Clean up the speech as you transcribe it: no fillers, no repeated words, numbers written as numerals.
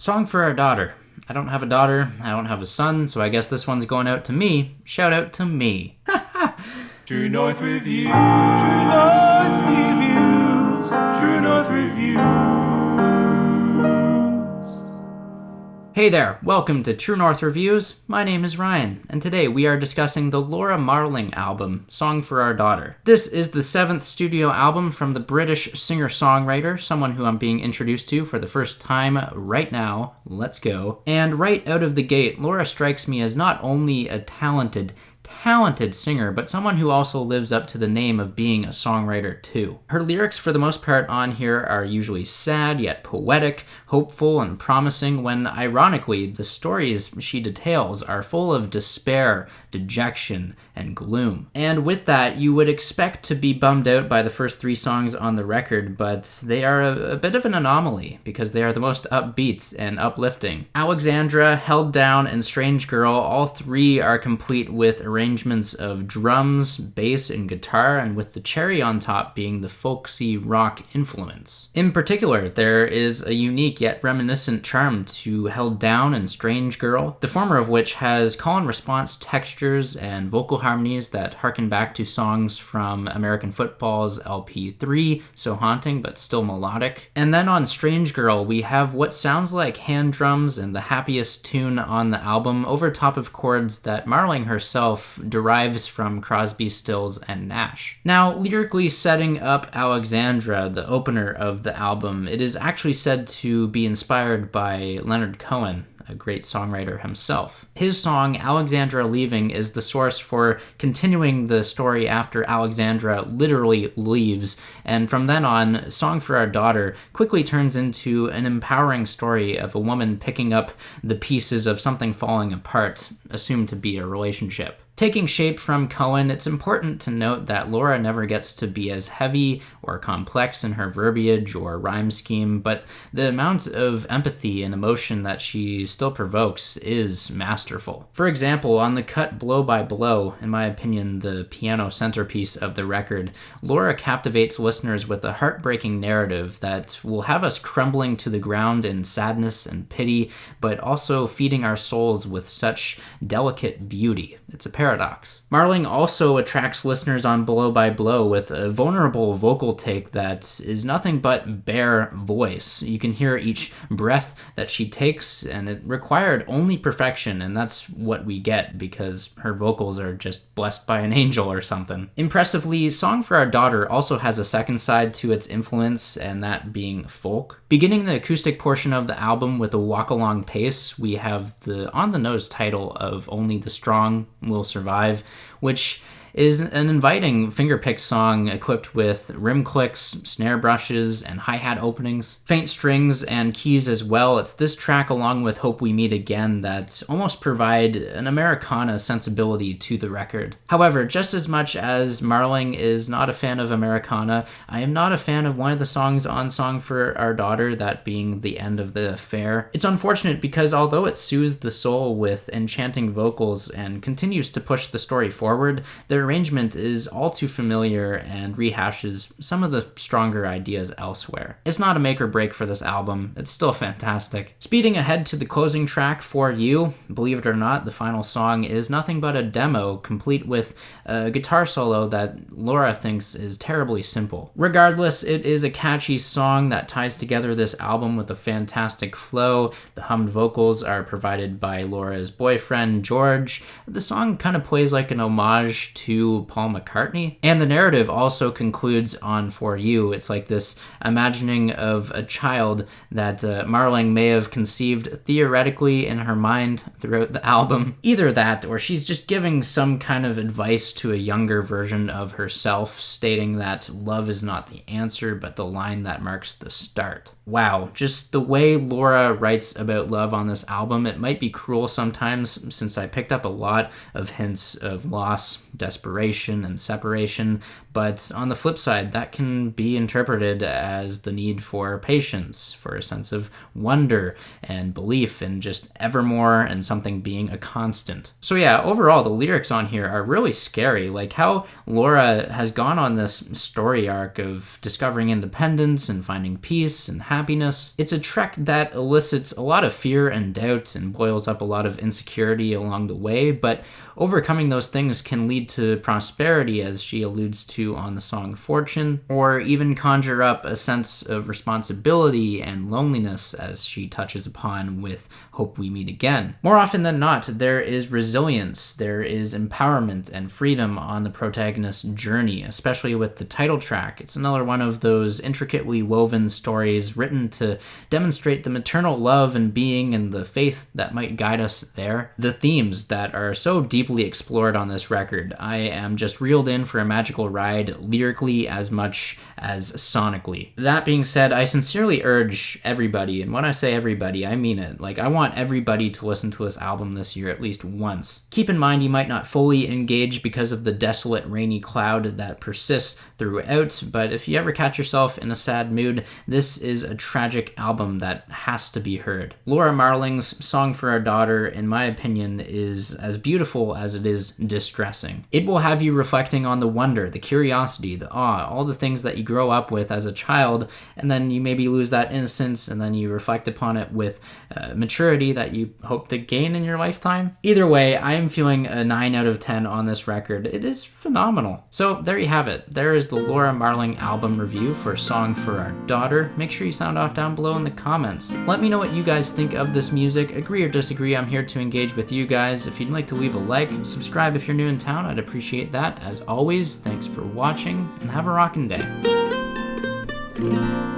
Song for our daughter. I don't have a daughter, I don't have a son, so I guess this one's going out to me. Shout out to me. True North Reviews, True North Reviews, True North Reviews. Hey there, welcome to True North Reviews. My name is Ryan, and today we are discussing the Laura Marling album, Song for Our Daughter. This is the 7th studio album from the British singer-songwriter, someone who I'm being introduced to for the first time right now. Let's go. And right out of the gate, Laura strikes me as not only a talented singer, but someone who also lives up to the name of being a songwriter too. Her lyrics for the most part on here are usually sad yet poetic, hopeful and promising, when ironically the stories she details are full of despair, dejection, and gloom. And with that, you would expect to be bummed out by the first 3 songs on the record, but they are a bit of an anomaly because they are the most upbeat and uplifting. Alexandra, Held Down, and Strange Girl, all 3 are complete with arrangements of drums, bass, and guitar, and with the cherry on top being the folksy rock influence. In particular, there is a unique yet reminiscent charm to Held Down and Strange Girl, the former of which has call-and-response textures and vocal harmonies that harken back to songs from American Football's LP3, so haunting but still melodic. And then on Strange Girl, we have what sounds like hand drums and the happiest tune on the album over top of chords that Marling herself derives from Crosby, Stills, and Nash. Now, lyrically setting up Alexandra, the opener of the album, it is actually said to be inspired by Leonard Cohen, a great songwriter himself. His song, Alexandra Leaving, is the source for continuing the story after Alexandra literally leaves, and from then on, Song for Our Daughter quickly turns into an empowering story of a woman picking up the pieces of something falling apart, assumed to be a relationship. Taking shape from Cohen, it's important to note that Laura never gets to be as heavy or complex in her verbiage or rhyme scheme, but the amount of empathy and emotion that she still provokes is masterful. For example, on the cut Blow by Blow, in my opinion the piano centerpiece of the record, Laura captivates listeners with a heartbreaking narrative that will have us crumbling to the ground in sadness and pity, but also feeding our souls with such delicate beauty. It's a paradox. Marling also attracts listeners on Blow by Blow with a vulnerable vocal take that is nothing but bare voice. You can hear each breath that she takes, and it required only perfection, and that's what we get because her vocals are just blessed by an angel or something. Impressively, Song for Our Daughter also has a second side to its influence, and that being folk. Beginning the acoustic portion of the album with a walk-along pace, we have the on-the-nose title of Only the Strong Will Survive, which is an inviting fingerpick song equipped with rim clicks, snare brushes, and hi-hat openings. Faint strings and keys as well. It's this track along with Hope We Meet Again that almost provide an Americana sensibility to the record. However, just as much as Marling is not a fan of Americana, I am not a fan of one of the songs on Song for Our Daughter, that being The End of the Affair. It's unfortunate because although it soothes the soul with enchanting vocals and continues to push the story forward, the arrangement is all too familiar and rehashes some of the stronger ideas elsewhere. It's not a make or break for this album, it's still fantastic. Speeding ahead to the closing track, For You, believe it or not, the final song is nothing but a demo complete with a guitar solo that Laura thinks is terribly simple. Regardless, it is a catchy song that ties together this album with a fantastic flow. The hummed vocals are provided by Laura's boyfriend, George. The song kind of plays like an homage to Paul McCartney, and the narrative also concludes on For You. It's like this imagining of a child that Marling may have conceived theoretically in her mind throughout the album. Either that, or she's just giving some kind of advice to a younger version of herself, stating that love is not the answer, but the line that marks the start. Wow, just the way Laura writes about love on this album, it might be cruel sometimes, since I picked up a lot of hints of loss, desperation, and separation, but on the flip side, that can be interpreted as the need for patience, for a sense of wonder and belief in just evermore and something being a constant. So yeah, overall, the lyrics on here are really scary, like how Laura has gone on this story arc of discovering independence and finding peace and happiness happiness. It's a trek that elicits a lot of fear and doubt and boils up a lot of insecurity along the way, but overcoming those things can lead to prosperity, as she alludes to on the song Fortune, or even conjure up a sense of responsibility and loneliness, as she touches upon with Hope We Meet Again. More often than not, there is resilience, there is empowerment and freedom on the protagonist's journey, especially with the title track. It's another one of those intricately woven stories written to demonstrate the maternal love and being and the faith that might guide us there. The themes that are so deeply explored on this record, I am just reeled in for a magical ride, lyrically as much as sonically. That being said, I sincerely urge everybody, and when I say everybody, I mean it. Like, I want everybody to listen to this album this year at least once. Keep in mind you might not fully engage because of the desolate, rainy cloud that persists throughout, but if you ever catch yourself in a sad mood, this is a tragic album that has to be heard. Laura Marling's Song for Our Daughter, in my opinion, is as beautiful as it is distressing. It will have you reflecting on the wonder, the curiosity, the awe, all the things that you grow up with as a child, and then you maybe lose that innocence, and then you reflect upon it with maturity that you hope to gain in your lifetime. Either way, I am feeling a 9 out of 10 on this record. It is phenomenal. So there you have it. There is the Laura Marling album review for Song for Our Daughter. Make sure you sound off down below in the comments. Let me know what you guys think of this music. Agree or disagree, I'm here to engage with you guys. If you'd like to leave a like, subscribe if you're new in town, I'd appreciate that. As always, thanks for watching, and have a rockin' day.